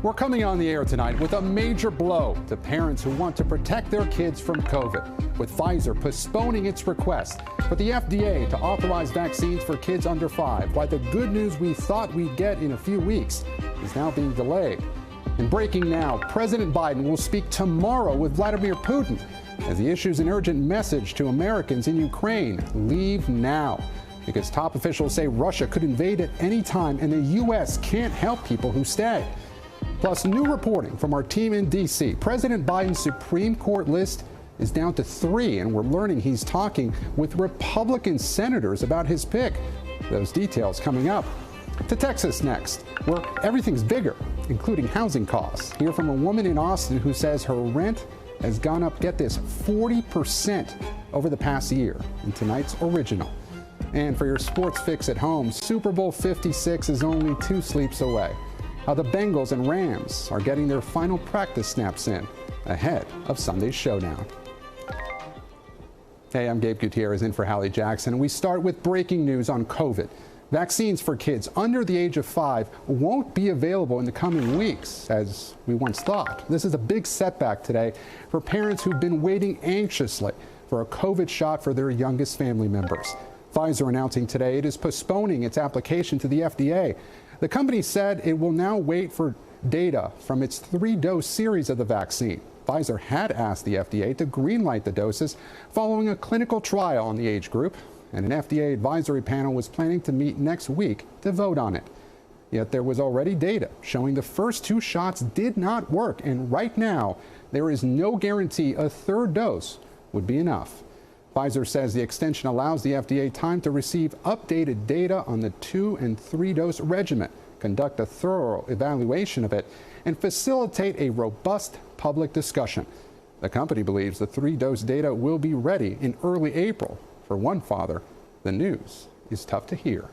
We're coming on the air tonight with a major blow to parents who want to protect their kids from COVID, with Pfizer postponing its request for the FDA to authorize vaccines for kids under 5, why the good news we thought we'd get in a few weeks is now being delayed. And breaking now, President Biden will speak tomorrow with Vladimir Putin as he issues an urgent message to Americans in Ukraine: leave now, because top officials say Russia could invade at any time and the U.S. can't help people who stay. Plus, new reporting from our team in D.C. President Biden's Supreme Court list is down to 3, and we're learning he's talking with Republican senators about his pick. Those details coming up. To Texas next, where everything's bigger, including housing costs. Hear from a woman in Austin who says her rent has gone up, get this, 40% over the past year in tonight's original. And for your sports fix at home, Super Bowl 56 is only 2 sleeps away. How the Bengals and Rams are getting their final practice snaps in ahead of Sunday's showdown. Hey, I'm Gabe Gutierrez in for Hallie Jackson. We start with breaking news on COVID. Vaccines for kids under the age of 5 won't be available in the coming weeks, as we once thought. This is a big setback today for parents who've been waiting anxiously for a COVID shot for their youngest family members. Pfizer announcing today it is postponing its application to the FDA. The company said it will now wait for data from its 3-dose series of the vaccine. Pfizer had asked the FDA to greenlight the doses following a clinical trial on the age group, and an FDA advisory panel was planning to meet next week to vote on it. Yet there was already data showing the first 2 shots did not work, and right now there is no guarantee a 3rd dose would be enough. Pfizer says the extension allows the FDA time to receive updated data on the 2- and 3-dose regimen, conduct a thorough evaluation of it, and facilitate a robust public discussion. The company believes the 3-dose data will be ready in early April. For one father, the news is tough to hear.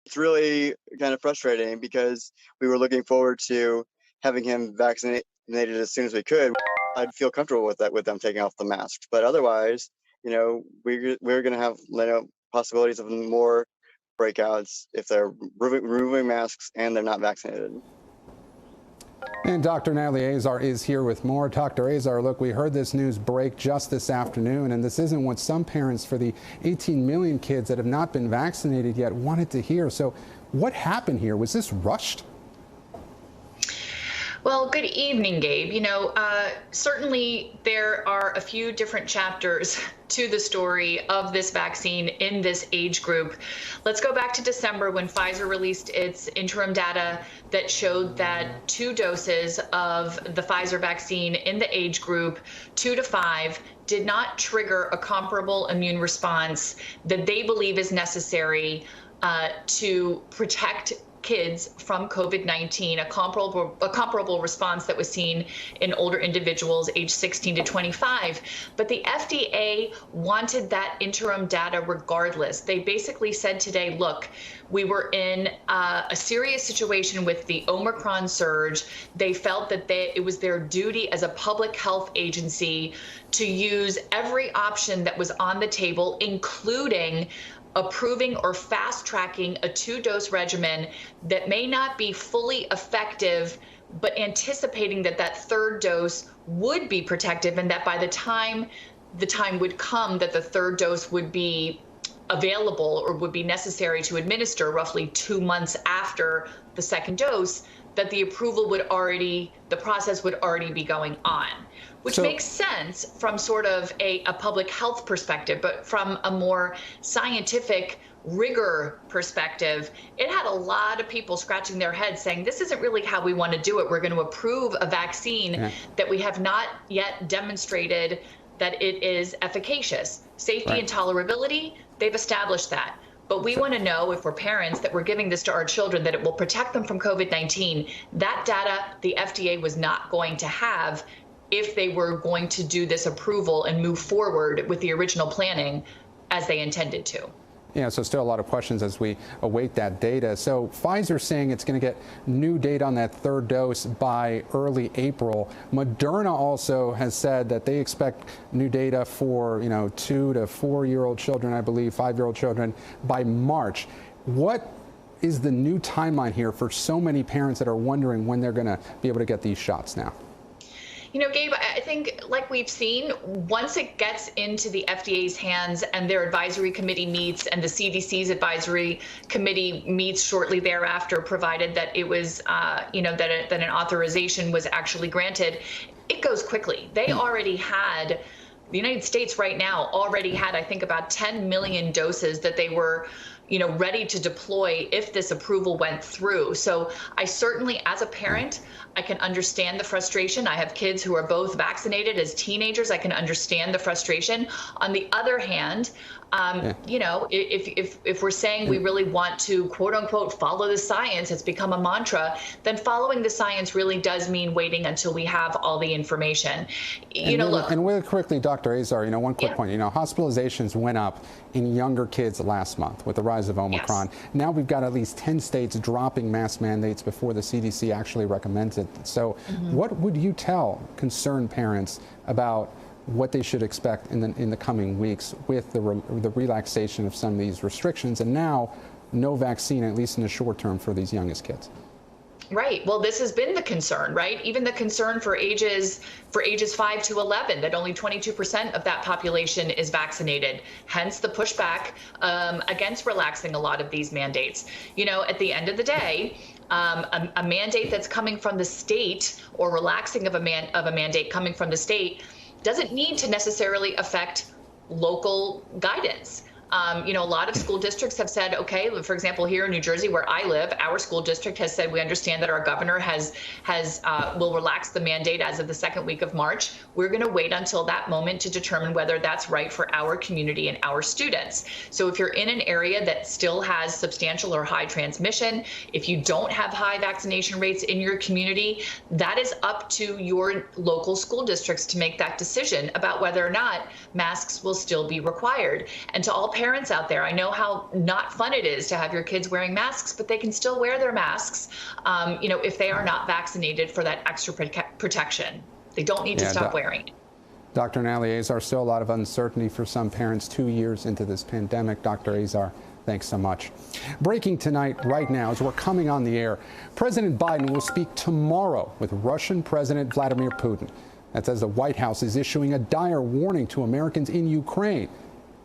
It's really kind of frustrating because we were looking forward to having him vaccinated as soon as we could. I'd feel comfortable with that, with them taking off the masks. But otherwise, we're going to have possibilities of more breakouts if they're removing masks and they're not vaccinated. And Dr. Natalie Azar is here with more. Dr. Azar, look, we heard this news break just this afternoon, and this isn't what some parents for the 18 million kids that have not been vaccinated yet wanted to hear. So what happened here? Was this rushed? Well, good evening, Gabe. Certainly there are a few different chapters to the story of this vaccine in this age group. Let's go back to December when Pfizer released its interim data that showed that 2 doses of the Pfizer vaccine in the age group 2 to 5 did not trigger a comparable immune response that they believe is necessary to protect kids from COVID-19, a comparable response that was seen in older individuals aged 16 to 25. But the FDA wanted that interim data regardless. They basically said today, look, we were in a serious situation with the Omicron surge. They felt that it was their duty as a public health agency to use every option that was on the table, including approving or fast-tracking a 2-dose regimen that may not be fully effective, but anticipating that that 3rd dose would be protective, and that by the time would come that the 3rd dose would be available or would be necessary to administer roughly 2 months after the 2nd dose, that the process would already be going on. Which makes sense from sort of a public health perspective, but from a more scientific rigor perspective, it had a lot of people scratching their heads saying, this isn't really how we want to do it. We're going to approve a vaccine that we have not yet demonstrated that it is efficacious. Safety and tolerability, they've established that. But we want to know, if we're parents, that we're giving this to our children, that it will protect them from COVID-19. That data the FDA was not going to have if they were going to do this approval and move forward with the original planning as they intended to. Yeah, so still a lot of questions as we await that data. So Pfizer saying it's going to get new data on that 3rd dose by early April. Moderna also has said that they expect new data for 2 to 4-year-old children, I believe, 5-year-old children by March. What is the new timeline here for so many parents that are wondering when they're going to be able to get these shots now? You know, Gabe, I think like we've seen, once it gets into the FDA's hands and their advisory committee meets and the CDC's advisory committee meets shortly thereafter, provided that it was, you know, that an authorization was actually granted, it goes quickly. They already had, the United States right now already had, I think, about 10 million doses that they were, you know, ready to deploy if this approval went through. So I certainly, as a parent, I can understand the frustration. I have kids who are both vaccinated as teenagers. I can understand the frustration. On the other hand, you know, if we're saying we really want to, quote unquote, follow the science, it's become a mantra, then following the science really does mean waiting until we have all the information. You know, look. And really quickly, Dr. Azar, you know, one quick point, you know, hospitalizations went up in younger kids last month with the rise of Omicron. Yes. Now we've got at least 10 states dropping mask mandates before the CDC actually recommends it. So what would you tell concerned parents about what they should expect in the coming weeks with the relaxation of some of these restrictions, and now no vaccine, at least in the short term, for these youngest kids? Right. Well, this has been the concern, right? Even the concern for ages 5 to 11, that only 22% of that population is vaccinated. Hence the pushback against relaxing a lot of these mandates. You know, at the end of the day, a mandate that's coming from the state, or relaxing of a mandate coming from the state, doesn't need to necessarily affect local guidance. You know, a lot of school districts have said, okay, for example, here in New Jersey, where I live, our school district has said, we understand that our governor will relax the mandate as of the second week of March. We're going to wait until that moment to determine whether that's right for our community and our students. So if you're in an area that still has substantial or high transmission, if you don't have high vaccination rates in your community, that is up to your local school districts to make that decision about whether or not masks will still be required. And to all parents out there, I know how not fun it is to have your kids wearing masks, but they can still wear their masks, you know, if they are not vaccinated for that extra protection. They don't need to stop wearing it. Dr. Hallie Azar, still a lot of uncertainty for some parents 2 years into this pandemic. Dr. Azar, thanks so much. Breaking tonight, right now, as we're coming on the air, President Biden will speak tomorrow with Russian President Vladimir Putin. That's as the White House is issuing a dire warning to Americans in Ukraine.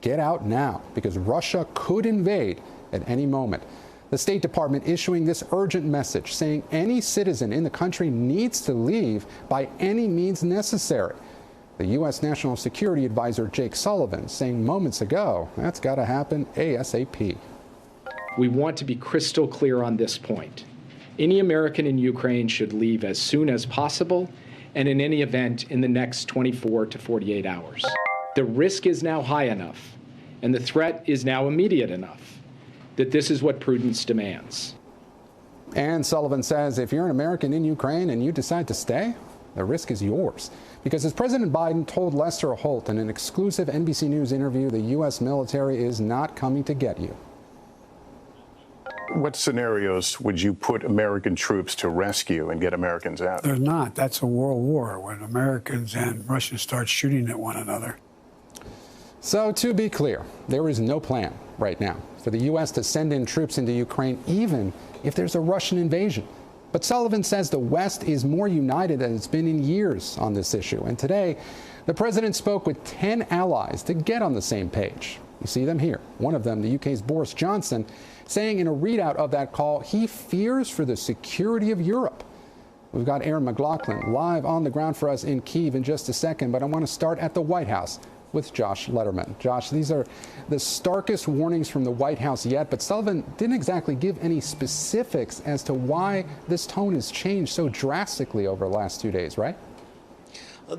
Get out now, because Russia could invade at any moment. The State Department issuing this urgent message saying any citizen in the country needs to leave by any means necessary. The U.S. National Security Advisor Jake Sullivan saying moments ago that's got to happen ASAP. We want to be crystal clear on this point. Any American in Ukraine should leave as soon as possible, and in any event in the next 24 to 48 hours. The risk is now high enough, and the threat is now immediate enough, that this is what prudence demands. And Sullivan says if you're an American in Ukraine and you decide to stay, the risk is yours. Because as President Biden told Lester Holt in an exclusive NBC News interview, the U.S. military is not coming to get you. What scenarios would you put American troops to rescue and get Americans out? There's not. That's a world war when Americans and Russians start shooting at one another. So to be clear, there is no plan right now for the U.S. to send in troops into Ukraine, even if there's a Russian invasion. But Sullivan says the West is more united than it's been in years on this issue. And today, the president spoke with 10 allies to get on the same page. You see them here. One of them, the UK's Boris Johnson, saying in a readout of that call, he fears for the security of Europe. We've got Aaron McLaughlin live on the ground for us in Kyiv in just a second, but I want to start at the White House with Josh Letterman. Josh, these are the starkest warnings from the White House yet, but Sullivan didn't exactly give any specifics as to why this tone has changed so drastically over the last 2 days, right?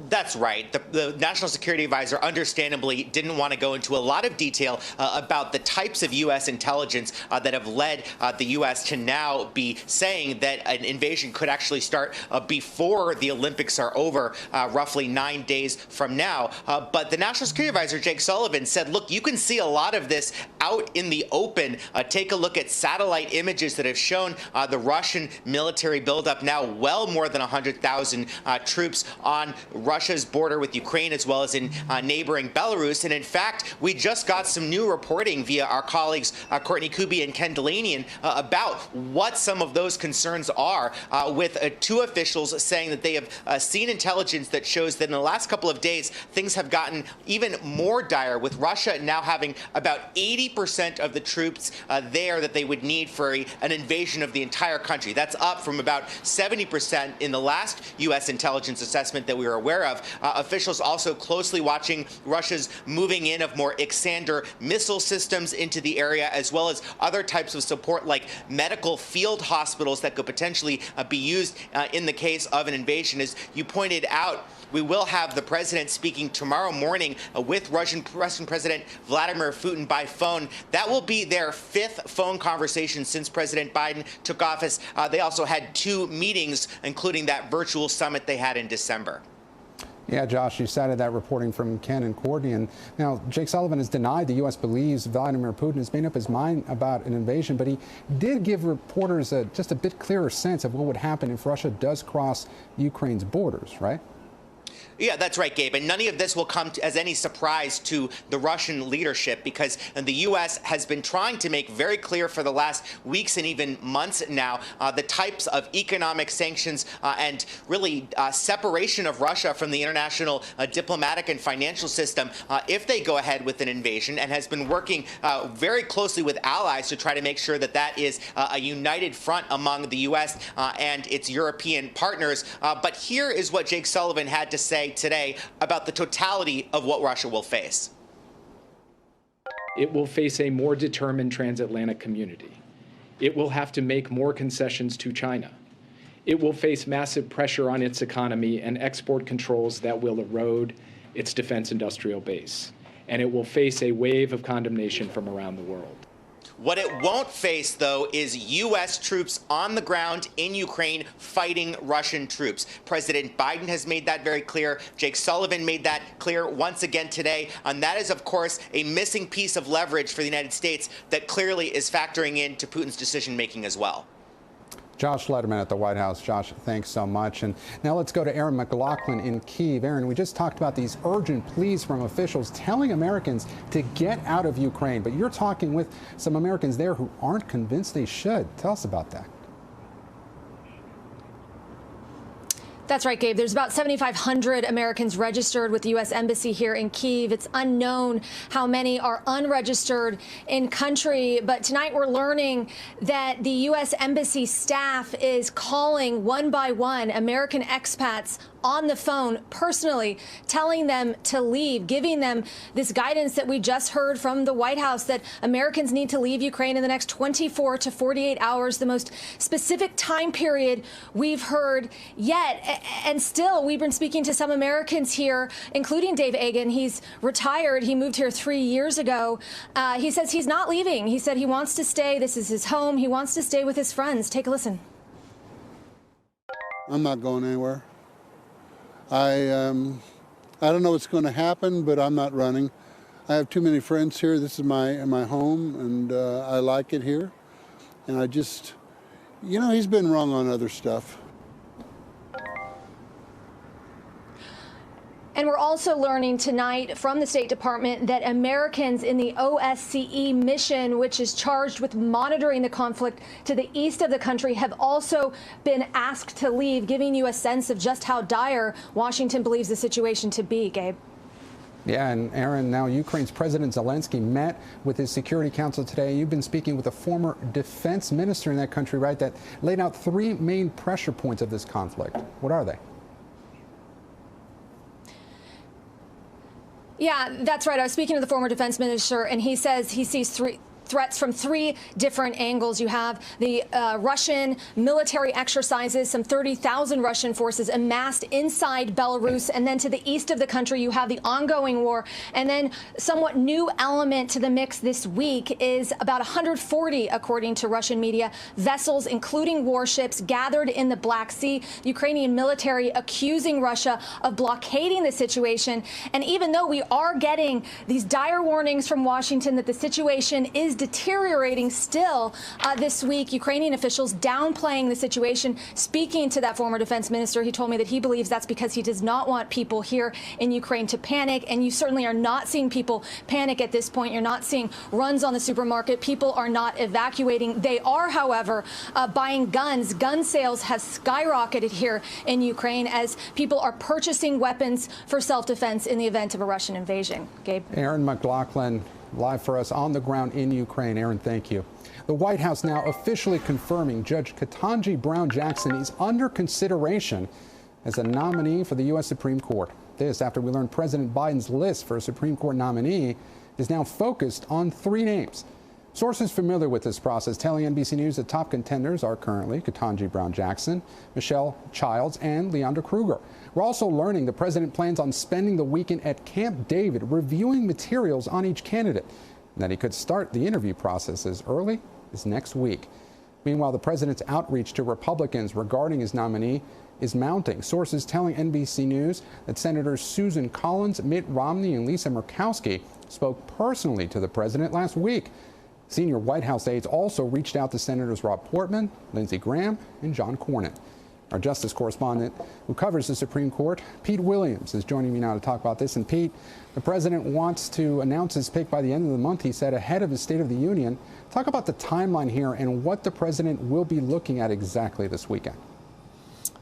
That's right. The National Security Advisor understandably didn't want to go into a lot of detail about the types of U.S. intelligence that have led the U.S. to now be saying that an invasion could actually start before the Olympics are over, roughly 9 days from now. But the National Security Advisor, Jake Sullivan, said, look, you can see a lot of this out in the open. Take a look at satellite images that have shown the Russian military buildup, now well more than 100,000 troops on Russia's border with Ukraine as well as in neighboring Belarus. And in fact, we just got some new reporting via our colleagues Courtney Kuby and Ken DILANIAN about what some of those concerns are, with two officials saying that they have seen intelligence that shows that in the last couple of days, things have gotten even more dire, with Russia now having about 80% of the troops there that they would need for an invasion of the entire country. That's up from about 70% in the last U.S. intelligence assessment that we were aware of. Officials also closely watching Russia's moving in of more Iskander missile systems into the area, as well as other types of support like medical field hospitals that could potentially be used in the case of an invasion. As you pointed out, we will have the president speaking tomorrow morning with Russian President Vladimir Putin by phone. That will be their fifth phone conversation since President Biden took office. They also had two meetings, including that virtual summit they had in December. Yeah, Josh, you cited that reporting from Ken and Courtney. And now Jake Sullivan has denied the U.S. believes Vladimir Putin has made up his mind about an invasion, but he did give reporters just a bit clearer sense of what would happen if Russia does cross Ukraine's borders, right? Yeah, that's right, Gabe. And none of this will come as any surprise to the Russian leadership, because the U.S. has been trying to make very clear for the last weeks and even months now the types of economic sanctions and really separation of Russia from the international diplomatic and financial system if they go ahead with an invasion, and has been working very closely with allies to try to make sure that that is a united front among the U.S. And its European partners. But here is what Jake Sullivan had to say today about the totality of what Russia will face. It will face a more determined transatlantic community. It will have to make more concessions to China. It will face massive pressure on its economy and export controls that will erode its defense industrial base. And it will face a wave of condemnation from around the world. What it won't face, though, is U.S. troops on the ground in Ukraine fighting Russian troops. President Biden has made that very clear. Jake Sullivan made that clear once again today. And that is, of course, a missing piece of leverage for the United States that clearly is factoring into Putin's decision-making as well. Josh Letterman at the White House. Josh, thanks so much. And now let's go to Aaron McLaughlin in Kyiv. Aaron, we just talked about these urgent pleas from officials telling Americans to get out of Ukraine, but you're talking with some Americans there who aren't convinced they should. Tell us about that. That's right, Gabe. There's about 7,500 Americans registered with the U.S. Embassy here in Kyiv. It's unknown how many are unregistered in country. But tonight we're learning that the U.S. Embassy staff is calling one by one American expats on the phone personally, telling them to leave, giving them this guidance that we just heard from the White House, that Americans need to leave Ukraine in the next 24 to 48 hours, the most specific time period we've heard yet. And still, we've been speaking to some Americans here, including Dave Agan. He's retired. He moved here 3 years ago. He says he's not leaving. He said he wants to stay. This is his home. He wants to stay with his friends. Take a listen. I'm not going anywhere. I don't know what's going to happen, but I'm not running. I have too many friends here. This is my home, and I like it here. And I just, you know, he's been wrong on other stuff. And we're also learning tonight from the State Department that Americans in the OSCE mission, which is charged with monitoring the conflict to the east of the country, have also been asked to leave, giving you a sense of just how dire Washington believes the situation to be, Gabe. Yeah, and Aaron, now Ukraine's President Zelensky met with his Security Council today. You've been speaking with a former defense minister in that country, right, that laid out three main pressure points of this conflict. What are they? Yeah, that's right. I was speaking to the former defense minister, and he says he sees threats from three different angles. You have the Russian military exercises, some 30,000 Russian forces amassed inside Belarus, and then to the east of the country you have the ongoing war. And then somewhat new element to the mix this week is about 140, according to Russian media, vessels, including warships, gathered in the Black Sea. The Ukrainian military accusing Russia of blockading the situation. And even though we are getting these dire warnings from Washington that the situation is deteriorating still this week. Ukrainian officials downplaying the situation. Speaking to that former defense minister, he told me that he believes that's because he does not want people here in Ukraine to panic. And you certainly are not seeing people panic at this point. You're not seeing runs on the supermarket. People are not evacuating. They are, however, buying guns. Gun sales have skyrocketed here in Ukraine as people are purchasing weapons for self-defense in the event of a Russian invasion. Gabe. Aaron McLaughlin live for us on the ground in Ukraine. Aaron, thank you. The White House now officially confirming Judge Ketanji Brown Jackson is under consideration as a nominee for the U.S. Supreme Court. This after we learned President Biden's list for a Supreme Court nominee is now focused on 3 names. Sources familiar with this process telling NBC News that top contenders are currently Ketanji Brown Jackson, Michelle Childs, and Leandra Kruger. We're also learning the president plans on spending the weekend at Camp David reviewing materials on each candidate, and that he could start the interview process as early as next week. Meanwhile, the president's outreach to Republicans regarding his nominee is mounting. Sources telling NBC News that Senators Susan Collins, Mitt Romney, and Lisa Murkowski spoke personally to the president last week. Senior White House aides also reached out to Senators Rob Portman, Lindsey Graham, and John Cornyn. Our justice correspondent who covers the Supreme Court, Pete Williams, is joining me now to talk about this. And Pete, the president wants to announce his pick by the end of the month, he said, ahead of his State of the Union. Talk about the timeline here and what the president will be looking at exactly this weekend.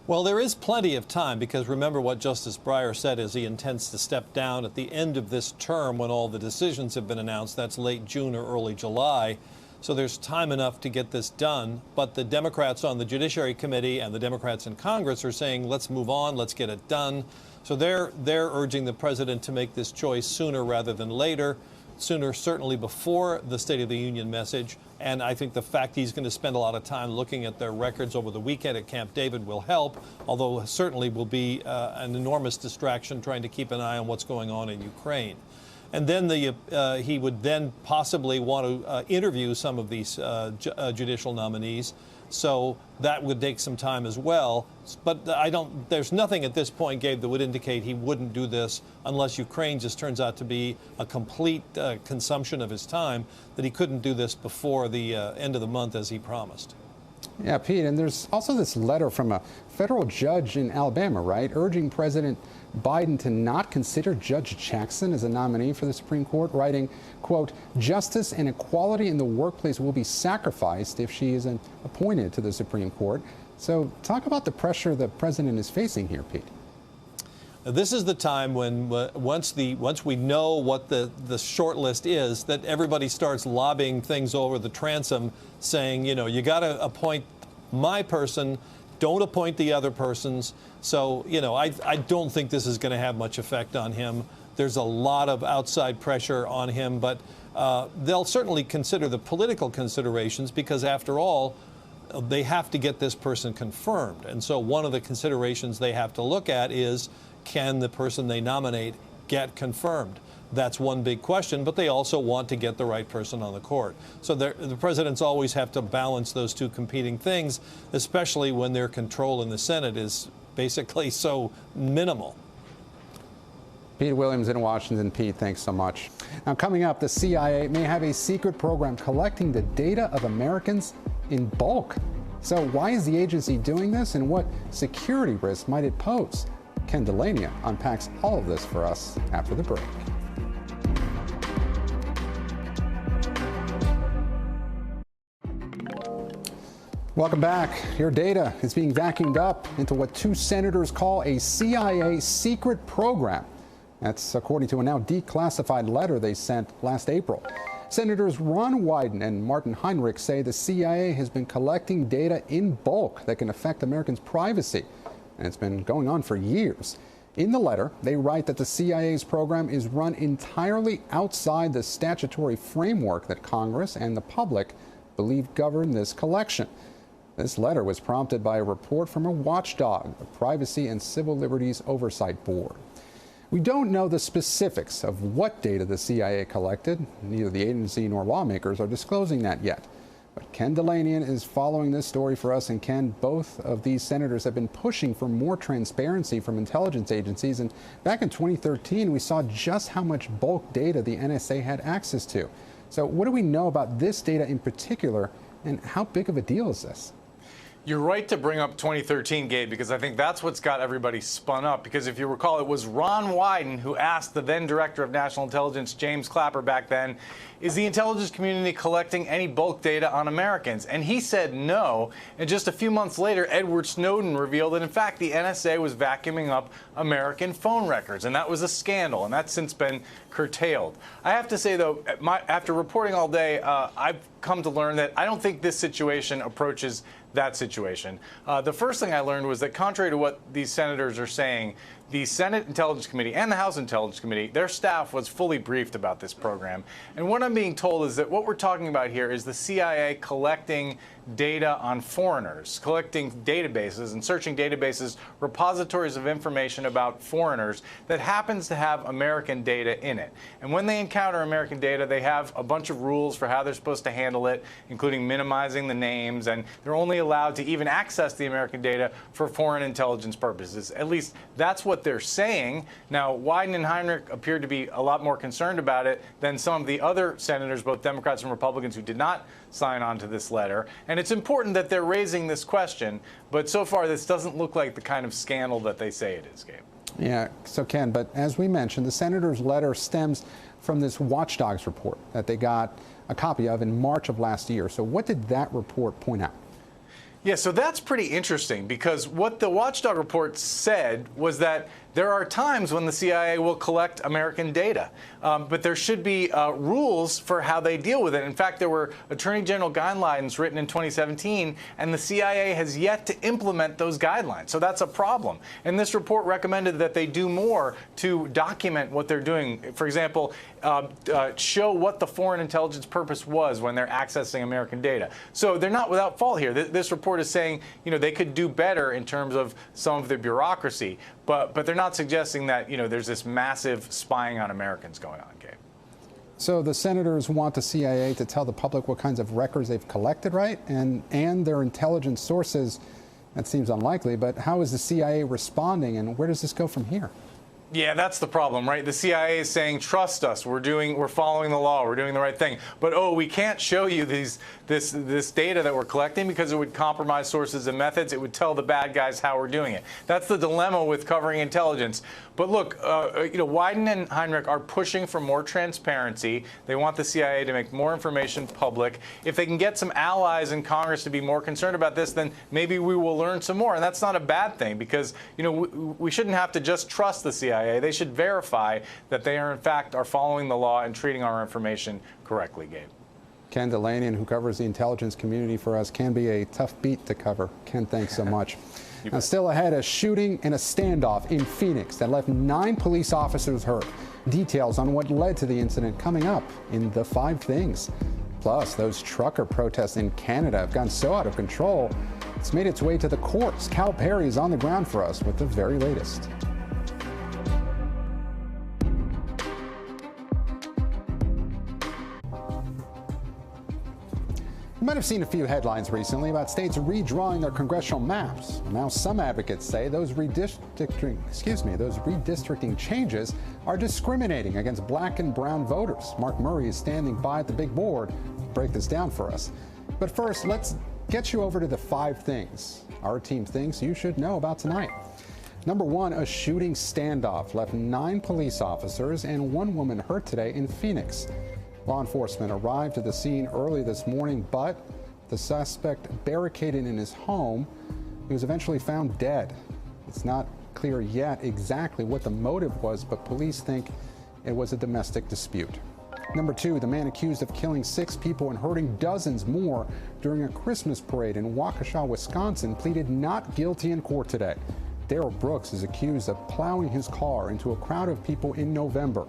Well, there is plenty of time because remember what Justice Breyer said is he intends to step down at the end of this term when all the decisions have been announced. That's late June or early July. So there's time enough to get this done. But the Democrats on the Judiciary Committee and the Democrats in Congress are saying, let's move on, let's get it done. So they're urging the president to make this choice sooner rather than later. Sooner, certainly before the State of the Union message. And I think the fact he's going to spend a lot of time looking at their records over the weekend at Camp David will help, although certainly will be an enormous distraction trying to keep an eye on what's going on in Ukraine. And then he would then possibly want to interview some of these judicial nominees. So that would take some time as well. But there's nothing at this point, Gabe, that would indicate he wouldn't do this unless Ukraine just turns out to be a complete consumption of his time, that he couldn't do this before the end of the month as he promised. Yeah, Pete, and there's also this letter from a federal judge in Alabama, right, urging President Biden to not consider Judge Jackson as a nominee for the Supreme Court, writing, quote, justice and equality in the workplace will be sacrificed if she isn't appointed to the Supreme Court. So talk about the pressure the president is facing here, Pete. This is the time when once we know what the short list is, that everybody starts lobbying things over the transom, saying, you know, you got to appoint my person, don't appoint the other persons. So, you know, I don't think this is going to have much effect on him. There's a lot of outside pressure on him, but they'll certainly consider the political considerations because, after all, they have to get this person confirmed. And so one of the considerations they have to look at is, can the person they nominate get confirmed? That's one big question, but they also want to get the right person on the court. So the presidents always have to balance those two competing things, especially when their control in the Senate is basically so minimal. Pete Williams in Washington. Pete, thanks so much. Now, coming up, the CIA may have a secret program collecting the data of Americans in bulk. So why is the agency doing this, and what security risk might it pose? Ken DILANIAN unpacks all of this for us after the break. Welcome back. Your data is being vacuumed up into what 2 senators call a CIA secret program. That's according to a now declassified letter they sent last April. Senators Ron Wyden and Martin Heinrich say the CIA has been collecting data in bulk that can affect Americans' privacy. And it's been going on for years. In the letter, they write that the CIA's program is run entirely outside the statutory framework that Congress and the public believe govern this collection. This letter was prompted by a report from a watchdog, the Privacy and Civil Liberties Oversight Board. We don't know the specifics of what data the CIA collected. Neither the agency nor lawmakers are disclosing that yet. But Ken DILANIAN is following this story for us. And Ken, both of these senators have been pushing for more transparency from intelligence agencies. And back in 2013, we saw just how much bulk data the NSA had access to. So what do we know about this data in particular, and how big of a deal is this? You're right to bring up 2013, Gabe, because I think that's what's got everybody spun up. Because if you recall, it was Ron Wyden who asked the then Director of National Intelligence, James Clapper, back then, is the intelligence community collecting any bulk data on Americans? And he said no. And just a few months later, Edward Snowden revealed that, in fact, the NSA was vacuuming up American phone records. And that was a scandal. And that's since been curtailed. I have to say, though, after reporting all day, I've come to learn that I don't think this situation approaches that situation. The first thing I learned was that, contrary to what these senators are saying, the Senate Intelligence Committee and the House Intelligence Committee, their staff was fully briefed about this program. And what I'm being told is that what we're talking about here is the CIA collecting data on foreigners, collecting databases and searching databases, repositories of information about foreigners that happens to have American data in it. And when they encounter American data, they have a bunch of rules for how they're supposed to handle it, including minimizing the names, and they're only allowed to even access the American data for foreign intelligence purposes. At least that's what they're saying. Now, Wyden and Heinrich appeared to be a lot more concerned about it than some of the other senators, both Democrats and Republicans, who did not sign on to this letter. And it's important that they're raising this question, but so far this doesn't look like the kind of scandal that they say it is, Gabe. Yeah, so Ken, but as we mentioned, the senator's letter stems from this Watchdogs report that they got a copy of in March of last year. So what did that report point out? Yeah, so that's pretty interesting, because what the Watchdog report said was that there are times when the CIA will collect American data, but there should be rules for how they deal with it. In fact, there were Attorney General guidelines written in 2017, and the CIA has yet to implement those guidelines. So that's a problem. And this report recommended that they do more to document what they're doing. For example, show what the foreign intelligence purpose was when they're accessing American data. So they're not without fault here. This report is saying, you know, they could do better in terms of some of the bureaucracy, but they're not suggesting that, you know, there's this massive spying on Americans going on, Gabe. So the senators want the CIA to tell the public what kinds of records they've collected, right? And their intelligence sources. That seems unlikely, but how is the CIA responding, and where does this go from here? Yeah, that's the problem, right? The CIA is saying, trust us, we're following the law, we're doing the right thing. But, oh, we can't show you this data that we're collecting because it would compromise sources and methods. It would tell the bad guys how we're doing it. That's the dilemma with covering intelligence. But look, you know, Wyden and Heinrich are pushing for more transparency. They want the CIA to make more information public. If they can get some allies in Congress to be more concerned about this, then maybe we will learn some more. And that's not a bad thing, because, you know, we shouldn't have to just trust the CIA. They should verify that they are, in fact, following the law and treating our information correctly, Gabe. Ken DILANIAN, who covers the intelligence community for us, can be a tough beat to cover. Ken, thanks so much. Now, still ahead, a shooting and a standoff in Phoenix that left 9 police officers hurt. Details on what led to the incident coming up in the 5 things. Plus, those trucker protests in Canada have gone so out of control, it's made its way to the courts. Cal Perry is on the ground for us with the very latest. You might have seen a few headlines recently about states redrawing their congressional maps. Now, some advocates say those redistricting changes are discriminating against black and brown voters. Mark Murray is standing by at the big board to break this down for us. But first, let's get you over to the 5 things our team thinks you should know about tonight. Number 1, a shooting standoff left 9 police officers and 1 woman hurt today in Phoenix. Law enforcement arrived at the scene early this morning, but the suspect barricaded in his home. He was eventually found dead. It's not clear yet exactly what the motive was, but police think it was a domestic dispute. Number 2, the man accused of killing 6 people and hurting dozens more during a Christmas parade in Waukesha, Wisconsin, pleaded not guilty in court today. Darrell Brooks is accused of plowing his car into a crowd of people in November.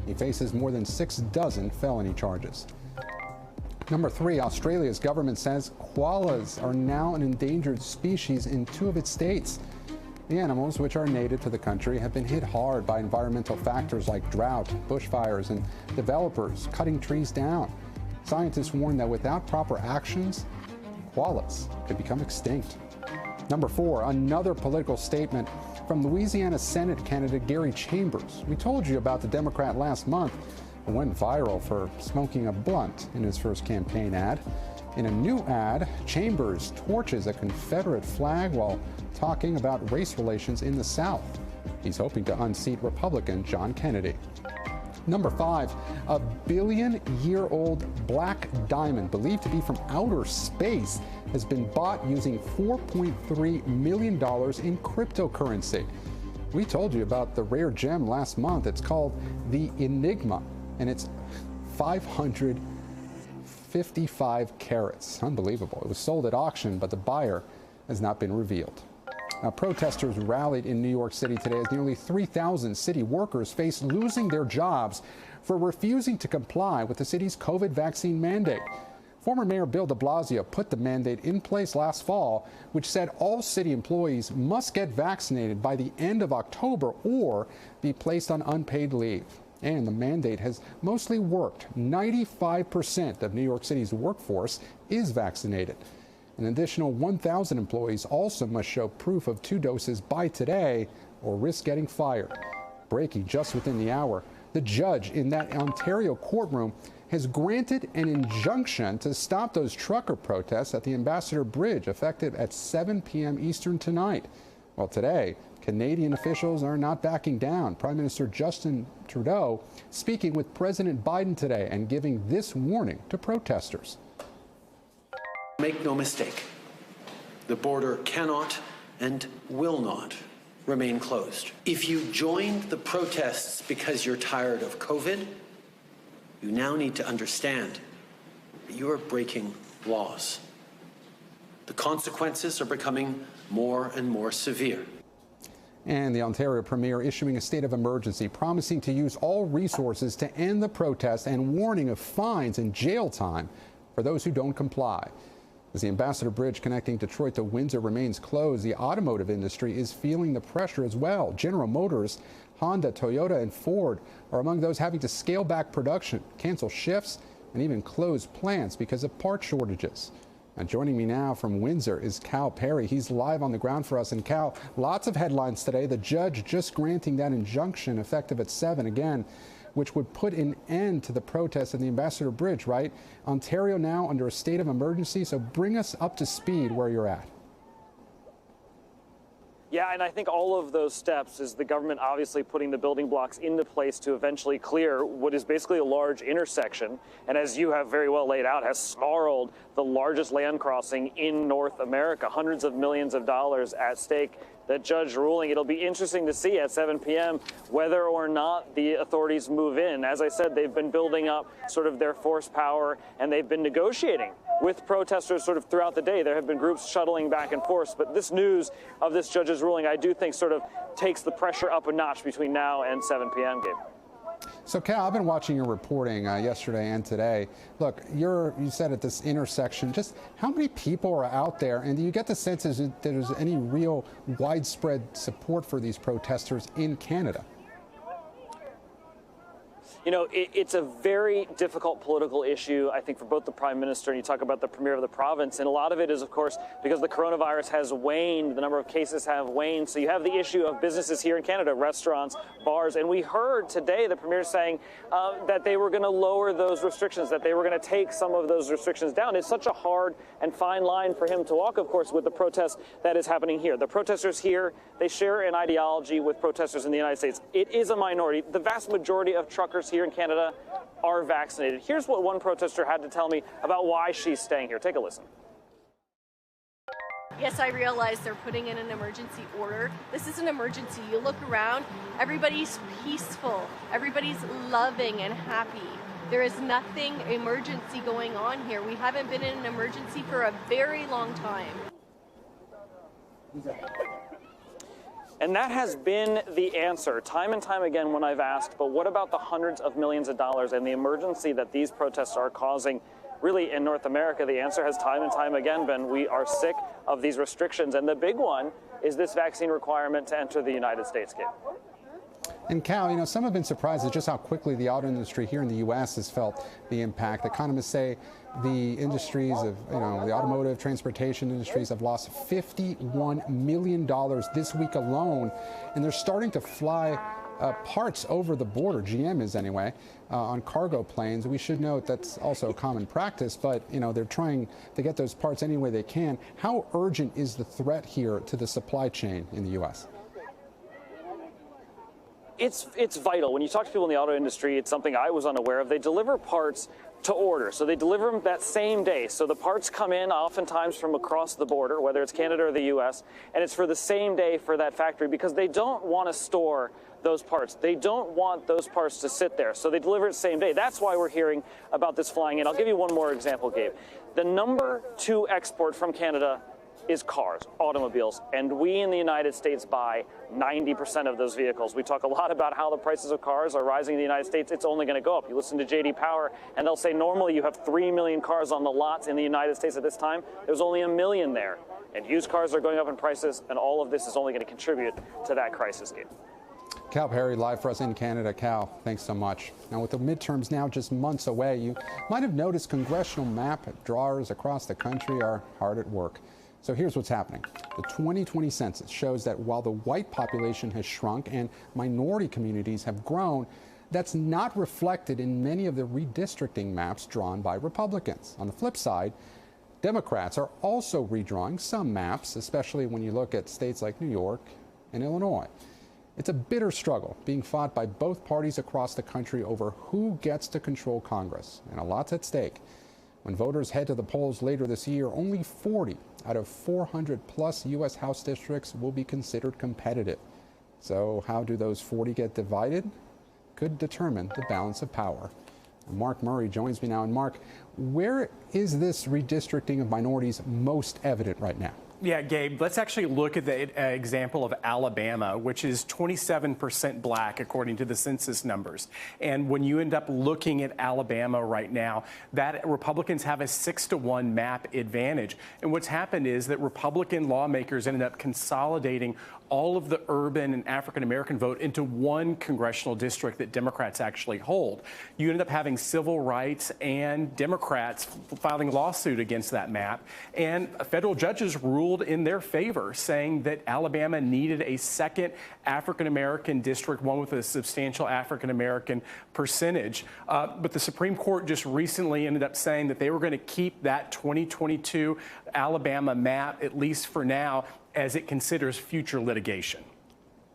He faces more than 6 dozen felony charges. Number 3, Australia's government says koalas are now an endangered species in 2 of its states. The animals, which are native to the country, have been hit hard by environmental factors like drought, bushfires, and developers cutting trees down. Scientists warn that without proper actions, koalas could become extinct. Number 4, another political statement from Louisiana Senate candidate Gary Chambers. We told you about the Democrat last month went viral for smoking a blunt in his first campaign ad. In a new ad, Chambers torches a Confederate flag while talking about race relations in the South. He's hoping to unseat Republican John Kennedy. Number 5, a billion-year-old black diamond believed to be from outer space has been bought using $4.3 million in cryptocurrency. We told you about the rare gem last month. It's called the Enigma, and it's 555 carats. Unbelievable. It was sold at auction, but the buyer has not been revealed. Now, protesters rallied in New York City today as nearly 3,000 city workers face losing their jobs for refusing to comply with the city's COVID vaccine mandate. Former Mayor Bill de Blasio put the mandate in place last fall, which said all city employees must get vaccinated by the end of October or be placed on unpaid leave. And the mandate has mostly worked. 95% of New York City's workforce is vaccinated. An additional 1,000 employees also must show proof of 2 doses by today or risk getting fired. Breaking just within the hour, the judge in that Ontario courtroom has granted an injunction to stop those trucker protests at the Ambassador Bridge, effective at 7 p.m. Eastern tonight. Well, today, Canadian officials are not backing down. Prime Minister Justin Trudeau speaking with President Biden today and giving this warning to protesters. Make no mistake, the border cannot and will not remain closed. If you joined the protests because you're tired of COVID, you now need to understand that you are breaking laws. The consequences are becoming more and more severe. And the Ontario Premier issuing a state of emergency, promising to use all resources to end the protest and warning of fines and jail time for those who don't comply. As the Ambassador Bridge connecting Detroit to Windsor remains closed, the automotive industry is feeling the pressure as well. General Motors, Honda, Toyota, and Ford are among those having to scale back production, cancel shifts, and even close plants because of part shortages. And joining me now from Windsor is Cal Perry. He's live on the ground for us. And Cal, lots of headlines today. The judge just granting that injunction effective at 7 again, which would put an end to the protests at the Ambassador Bridge, right? Ontario now under a state of emergency, so bring us up to speed where you're at. Yeah, and I think all of those steps is the government obviously putting the building blocks into place to eventually clear what is basically a large intersection, and as you have very well laid out, has snarled the largest land crossing in North America, hundreds of millions of dollars at stake. That judge ruling, it'll be interesting to see at 7 p.m. whether or not the authorities move in. As I said, they've been building up sort of their force power, and they've been negotiating with protesters sort of throughout the day. There have been groups shuttling back and forth, but this news of this judge's ruling, I do think sort of takes the pressure up a notch between now and 7 p.m., Gabe. So, Cal, I've been watching your reporting yesterday and today. Look, you said at this intersection, just how many people are out there, and do you get the sense that there's any real widespread support for these protesters in Canada? You know, it's a very difficult political issue, I think, for both the Prime Minister and you talk about the Premier of the province. And a lot of it is, of course, because the coronavirus has waned, the number of cases have waned. So you have the issue of businesses here in Canada, restaurants, bars. And we heard today the Premier saying that they were going to lower those restrictions, that they were going to take some of those restrictions down. It's such a hard and fine line for him to walk, of course, with the protest that is happening here. The protesters here, they share an ideology with protesters in the United States. It is a minority. The vast majority of truckers here in Canada are vaccinated. Here's what one protester had to tell me about why she's staying here. Take a listen. Yes, I realize they're putting in an emergency order. This is an emergency. You look around, everybody's peaceful, everybody's loving and happy. There is nothing emergency going on here. We haven't been in an emergency for a very long time. And that has been the answer time and time again when I've asked, but what about the hundreds of millions of dollars and the emergency that these protests are causing really in North America? The answer has time and time again been we are sick of these restrictions. And the big one is this vaccine requirement to enter the United States, Gabe. And Cal, you know, some have been surprised at just how quickly the auto industry here in the U.S. has felt the impact. Economists say the industries of, you know, the automotive, transportation industries have lost $51 million this week alone, and they're starting to fly parts over the border. GM is anyway, on cargo planes. We should note that's also common practice, but they're trying to get those parts any way they can. How urgent is the threat here to the supply chain in the U.S.? It's vital. When you talk to people in the auto industry, it's something I was unaware of. They deliver parts to order, so they deliver them that same day. So the parts come in oftentimes from across the border, whether it's Canada or the U.S., and it's for the same day for that factory because they don't want to store those parts. They don't want those parts to sit there, so they deliver it the same day. That's why we're hearing about this flying in. I'll give you one more example, Gabe. The number 2 export from Canada is cars, automobiles, and we in the United States buy 90% of those vehicles. We talk a lot about how the prices of cars are rising in the United States. It's only going to go up. You listen to J.D. Power, and they'll say normally you have 3 million cars on the lots in the United States at this time. There's only 1 million there, and used cars are going up in prices, and all of this is only going to contribute to that crisis, Gabe. Cal Perry, live for us in Canada. Cal, thanks so much. Now, with the midterms now just months away, you might have noticed congressional map drawers across the country are hard at work. So here's what's happening. The 2020 census shows that while the white population has shrunk and minority communities have grown, that's not reflected in many of the redistricting maps drawn by Republicans. On the flip side, Democrats are also redrawing some maps, especially when you look at states like New York and Illinois. It's a bitter struggle being fought by both parties across the country over who gets to control Congress, and a lot's at stake. When voters head to the polls later this year, only 40 out of 400 plus U.S. House districts will be considered competitive. So how do those 40 get divided? Could determine the balance of power. Mark Murray joins me now. And Mark, where is this redistricting of minorities most evident right now? Yeah, Gabe, let's actually look at the example of Alabama, which is 27% black according to the census numbers. And when you end up looking at Alabama right now, that Republicans have a 6-to-1 map advantage. And what's happened is that Republican lawmakers ended up consolidating all of the urban and African-American vote into one congressional district that Democrats actually hold. You ended up having civil rights and Democrats filing a lawsuit against that map. And federal judges ruled in their favor, saying that Alabama needed a second African-American district, one with a substantial African-American percentage. But the Supreme Court just recently ended up saying that they were going to keep that 2022 Alabama map, at least for now, as it considers future litigation.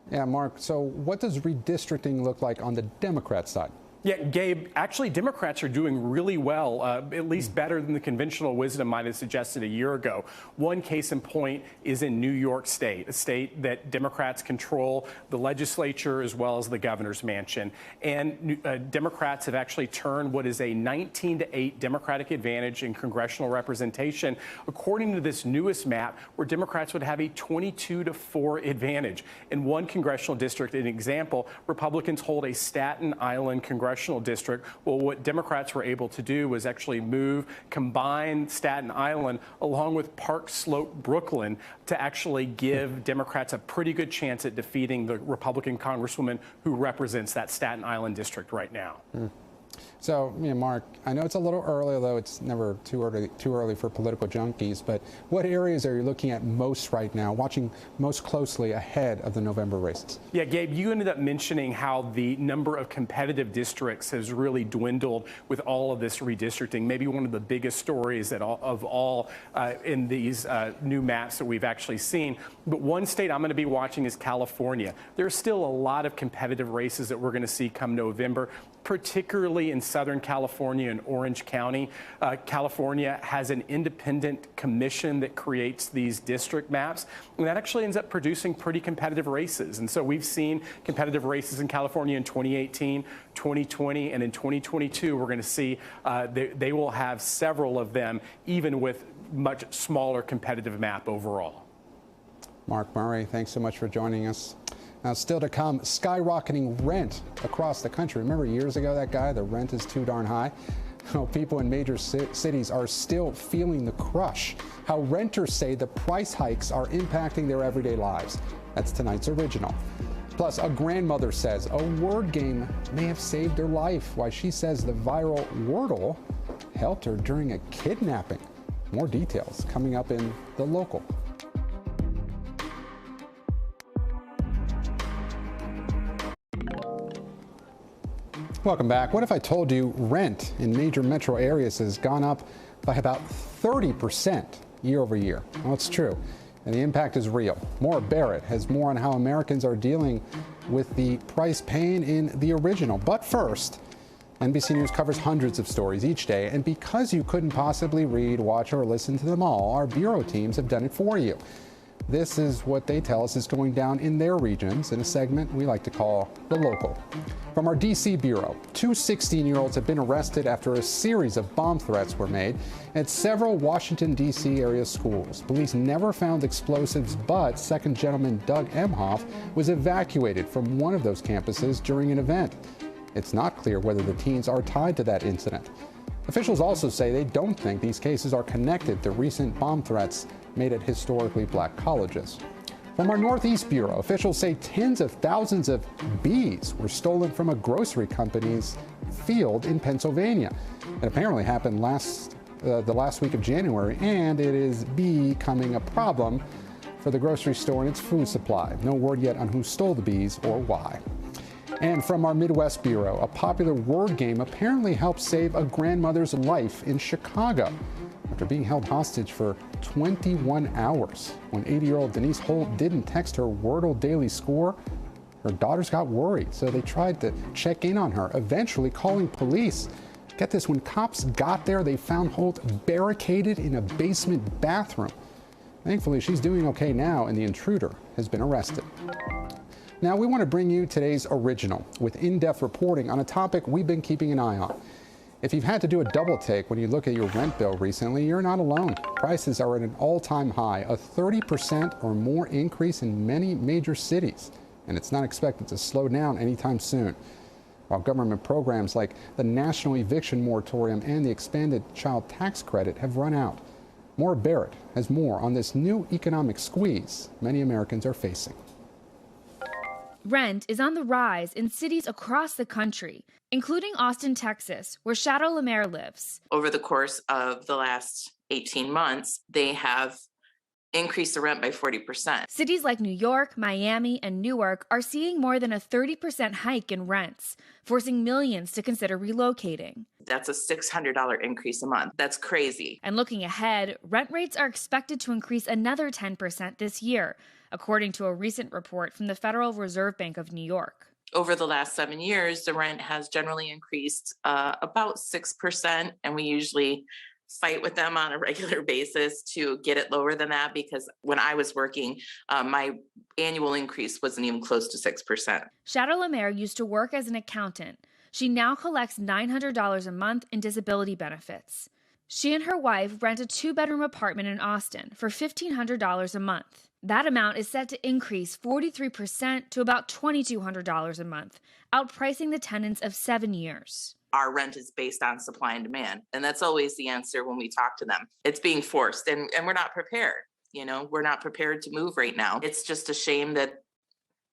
Yeah, Mark, so what does redistricting look like on the Democrat side? Yeah, Gabe, actually Democrats are doing really well, at least better than the conventional wisdom might have suggested a year ago. One case in point is in New York State, a state that Democrats control the legislature as well as the governor's mansion. And Democrats have actually turned what is a 19-8 Democratic advantage in congressional representation, according to this newest map, where Democrats would have a 22-4 advantage. In one congressional district, an example, Republicans hold a Staten Island congressional district. Well, what Democrats were able to do was actually combine Staten Island along with Park Slope, Brooklyn, to actually give Democrats a pretty good chance at defeating the Republican congresswoman who represents that Staten Island district right now. So, Mark, I know it's a little early, although it's never too early for political junkies, but what areas are you looking at most right now, watching most closely ahead of the November races? Yeah, Gabe, you ended up mentioning how the number of competitive districts has really dwindled with all of this redistricting. Maybe one of the biggest stories of all in these new maps that we've actually seen. But one state I'm going to be watching is California. There's still a lot of competitive races that we're going to see come November, particularly in Southern California and Orange County. California has an independent commission that creates these district maps, and that actually ends up producing pretty competitive races. And so we've seen competitive races in California in 2018, 2020, and in 2022, we're going to see they will have several of them, even with much smaller competitive map overall. Mark Murray, thanks so much for joining us. Now, still to come, skyrocketing rent across the country. Remember years ago, that guy, the rent is too darn high? Well, people in major cities are still feeling the crush. How renters say the price hikes are impacting their everyday lives. That's tonight's original. Plus, a grandmother says a word game may have saved her life, while she says the viral WORDLE helped her during a kidnapping. More details coming up in The Local. Welcome back. What if I told you rent in major metro areas has gone up by about 30% year over year? Well, it's true, and the impact is real. Maura Barrett has more on how Americans are dealing with the price pain in the original. But first, NBC News covers hundreds of stories each day, and because you couldn't possibly read, watch, or listen to them all, our bureau teams have done it for you. This is what they tell us is going down in their regions in a segment we like to call The Local. From our D.C. bureau, 2 16-year-olds have been arrested after a series of bomb threats were made at several Washington, D.C. area schools. Police never found explosives, but second gentleman Doug Emhoff was evacuated from one of those campuses during an event. It's not clear whether the teens are tied to that incident. Officials also say they don't think these cases are connected to recent bomb threats made at historically black colleges. From our Northeast Bureau, officials say tens of thousands of bees were stolen from a grocery company's field in Pennsylvania. It apparently happened the last week of January, and it is becoming a problem for the grocery store and its food supply. No word yet on who stole the bees or why. And from our Midwest Bureau, a popular word game apparently helped save a grandmother's life in Chicago after being held hostage for 21 hours. When 80-year-old Denise Holt didn't text her Wordle daily score, her daughters got worried, so they tried to check in on her, eventually calling police. Get this, when cops got there, they found Holt barricaded in a basement bathroom. Thankfully, she's doing okay now, and the intruder has been arrested. Now, we want to bring you today's original with in-depth reporting on a topic we've been keeping an eye on. If you've had to do a double take when you look at your rent bill recently, you're not alone. Prices are at an all-time high, a 30% or more increase in many major cities, and it's not expected to slow down anytime soon. While government programs like the National Eviction Moratorium and the expanded child tax credit have run out. Maura Barrett has more on this new economic squeeze many Americans are facing. Rent is on the rise in cities across the country, including Austin, Texas, where Shadow Lemaire lives. Over the course of the last 18 months, they have increased the rent by 40%. Cities like New York, Miami, and Newark are seeing more than a 30% hike in rents, forcing millions to consider relocating. That's a $600 increase a month. That's crazy. And looking ahead, rent rates are expected to increase another 10% this year, according to a recent report from the Federal Reserve Bank of New York. Over the last 7 years, the rent has generally increased about 6%, and we usually fight with them on a regular basis to get it lower than that, because when I was working, my annual increase wasn't even close to 6%. Shadow Lemaire used to work as an accountant. She now collects $900 a month in disability benefits. She and her wife rent a 2-bedroom apartment in Austin for $1,500 a month. That amount is set to increase 43% to about $2,200 a month, outpricing the tenants of 7 years. Our rent is based on supply and demand, and that's always the answer when we talk to them. It's being forced, and we're not prepared. You know, we're not prepared to move right now. It's just a shame that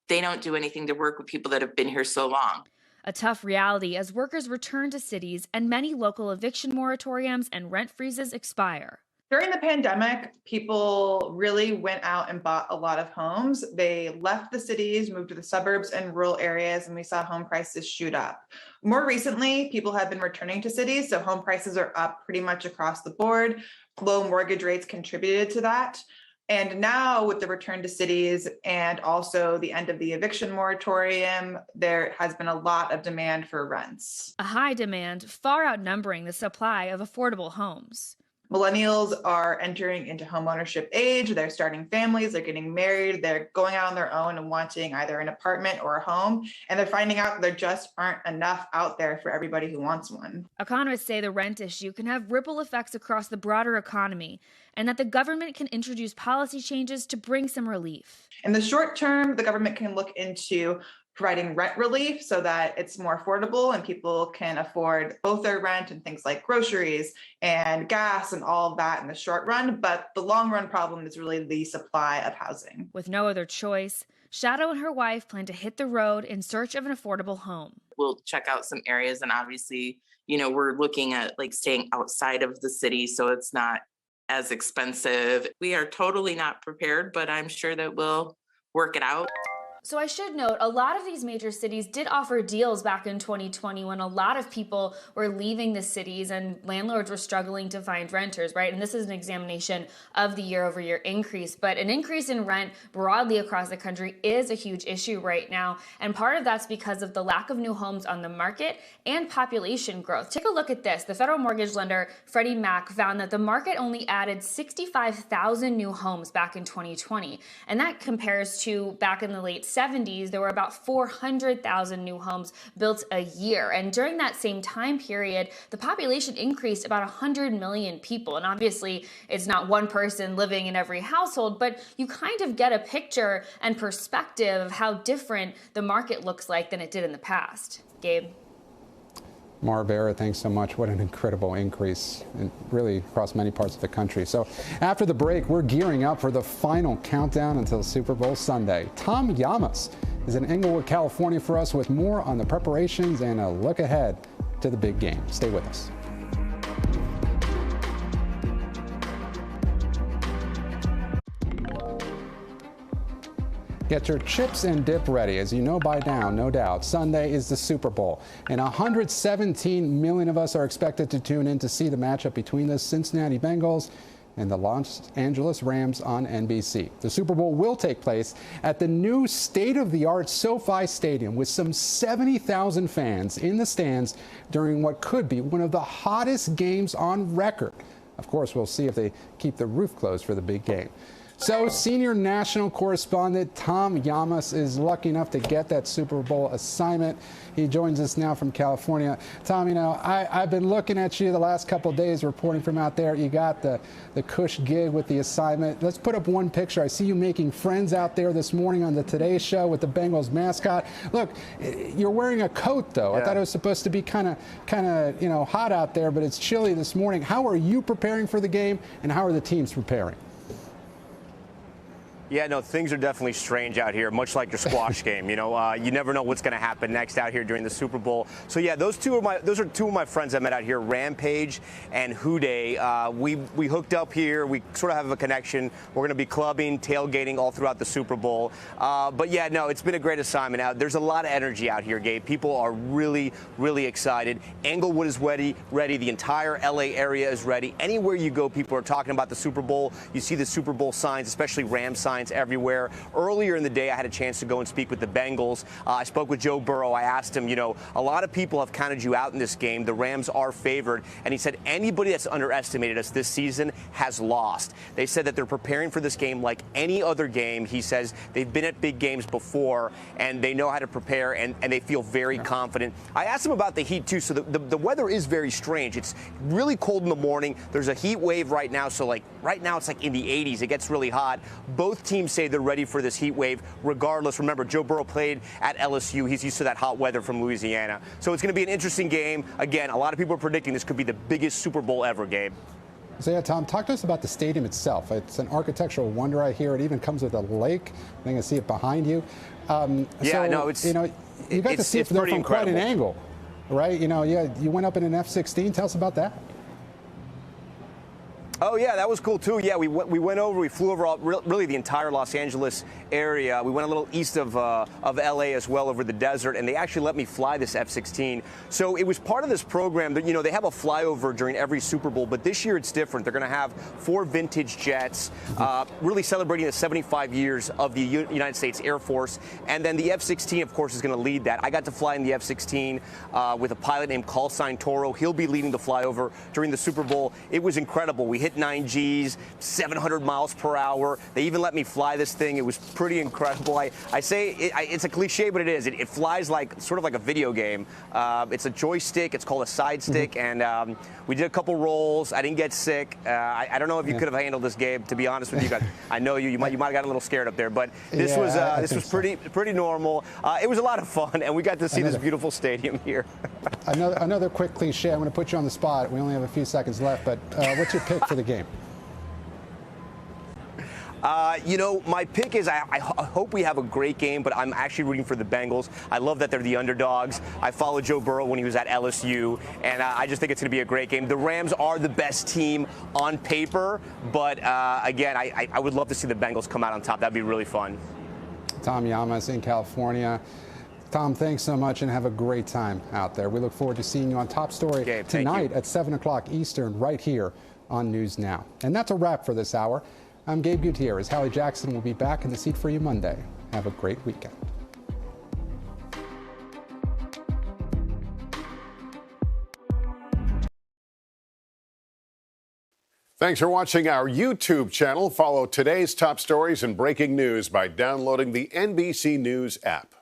they don't do anything to work with people that have been here so long. A tough reality as workers return to cities and many local eviction moratoriums and rent freezes expire. During the pandemic, people really went out and bought a lot of homes. They left the cities, moved to the suburbs and rural areas, and we saw home prices shoot up. More recently, people have been returning to cities, so home prices are up pretty much across the board. Low mortgage rates contributed to that. And now with the return to cities and also the end of the eviction moratorium, there has been a lot of demand for rents. A high demand far outnumbering the supply of affordable homes. Millennials are entering into homeownership age. They're starting families, they're getting married, they're going out on their own and wanting either an apartment or a home. And they're finding out there just aren't enough out there for everybody who wants one. Economists say the rent issue can have ripple effects across the broader economy, and that the government can introduce policy changes to bring some relief. In the short term, the government can look into providing rent relief so that it's more affordable and people can afford both their rent and things like groceries and gas and all of that in the short run. But the long run problem is really the supply of housing. With no other choice, Shadow and her wife plan to hit the road in search of an affordable home. We'll check out some areas, and obviously, you know, we're looking at like staying outside of the city so it's not as expensive. We are totally not prepared, but I'm sure that we'll work it out. So I should note, a lot of these major cities did offer deals back in 2020 when a lot of people were leaving the cities and landlords were struggling to find renters, right? And this is an examination of the year-over-year increase. But an increase in rent broadly across the country is a huge issue right now. And part of that's because of the lack of new homes on the market and population growth. Take a look at this. The federal mortgage lender Freddie Mac found that the market only added 65,000 new homes back in 2020. And that compares to back in the late 70s, there were about 400,000 new homes built a year. And during that same time period, the population increased about 100 million people. And obviously, it's not one person living in every household, but you kind of get a picture and perspective of how different the market looks like than it did in the past. Gabe? Marvera, thanks so much. What an incredible increase, and really across many parts of the country. So after the break, we're gearing up for the final countdown until Super Bowl Sunday. Tom Llamas is in Inglewood, California for us with more on the preparations and a look ahead to the big game. Stay with us. Get your chips and dip ready. As you know by now, no doubt, Sunday is the Super Bowl, and 117 million of us are expected to tune in to see the matchup between the Cincinnati Bengals and the Los Angeles Rams on NBC. The Super Bowl will take place at the new state-of-the-art SoFi Stadium with some 70,000 fans in the stands during what could be one of the hottest games on record. Of course, we'll see if they keep the roof closed for the big game. So senior national correspondent Tom Llamas is lucky enough to get that Super Bowl assignment. He joins us now from California. Tom, you know, I've been looking at you the last couple of days reporting from out there. You got the cush gig with the assignment. Let's put up one picture. I see you making friends out there this morning on the Today Show with the Bengals mascot. Look, you're wearing a coat, though. Yeah. I thought it was supposed to be kind of, you know, hot out there, but it's chilly this morning. How are you preparing for the game, and how are the teams preparing? Yeah, no, things are definitely strange out here, much like your squash game. You know, you never know what's going to happen next out here during the Super Bowl. So yeah, those are two of my friends I met out here, Rampage and Houday. We hooked up here. We sort of have a connection. We're going to be clubbing, tailgating all throughout the Super Bowl. But yeah, no, it's been a great assignment. There's a lot of energy out here, Gabe. People are really, really excited. Englewood is ready. The entire LA area is ready. Anywhere you go, people are talking about the Super Bowl. You see the Super Bowl signs, especially Ram signs everywhere. Earlier in the day, I had a chance to go and speak with the Bengals. I spoke with Joe Burrow. I asked him, you know, a lot of people have counted you out in this game. The Rams are favored. And he said anybody that's underestimated us this season has lost. They said that they're preparing for this game like any other game. He says they've been at big games before, and they know how to prepare, and they feel very confident. I asked him about the heat, too. So the weather is very strange. It's really cold in the morning. There's a heat wave right now. So, like, right now it's like in the 80s. It gets really hot. Both teams say they're ready for this heat wave regardless. Remember, Joe Burrow played at LSU. He's used to that hot weather from Louisiana. So it's going to be an interesting game. Again, a lot of people are predicting this could be the biggest Super Bowl ever, Gabe. So yeah, Tom, talk to us about the stadium itself. It's an architectural wonder, I hear. It even comes with a lake. I think I see it behind you. Yeah, no, it's, you know, you got to see it from quite an angle, right? You know, yeah, you went up in an F-16. Tell us about that. Oh, yeah, that was cool, too. Yeah, we went over, we flew over really the entire Los Angeles area. We went a little east of L.A. as well, over the desert, and they actually let me fly this F-16. So it was part of this program that, you know, they have a flyover during every Super Bowl, but this year it's different. They're going to have 4 vintage jets, really celebrating the 75 years of the United States Air Force. And then the F-16, of course, is going to lead that. I got to fly in the F-16 with a pilot named Callsign Toro. He'll be leading the flyover during the Super Bowl. It was incredible. We hit 9 Gs, 700 miles per hour. They even let me fly this thing. It was pretty incredible. I say it's a cliche, but it is. It flies like sort of like a video game. It's a joystick. It's called a side stick, and we did a couple rolls. I didn't get sick. I don't know if you could have handled this, Gabe. To be honest with you, I know you might have gotten a little scared up there, but this was pretty normal. It was a lot of fun, and we got to see this beautiful stadium here. Another quick cliche. I'm going to put you on the spot. We only have a few seconds left, but what's your pick for the game? You know, my pick is I hope we have a great game, but I'm actually rooting for the Bengals. I love that they're the underdogs. I followed Joe Burrow when he was at LSU, and I just think it's going to be a great game. The Rams are the best team on paper, but again, I would love to see the Bengals come out on top. That'd be really fun. Tom Llamas in California. Tom, thanks so much and have a great time out there. We look forward to seeing you on Top Story tonight at 7 o'clock Eastern right here on News Now. And that's a wrap for this hour. I'm Gabe Gutierrez. Hallie Jackson will be back in the seat for you Monday. Have a great weekend. Thanks for watching our YouTube channel. Follow today's top stories and breaking news by downloading the NBC News app.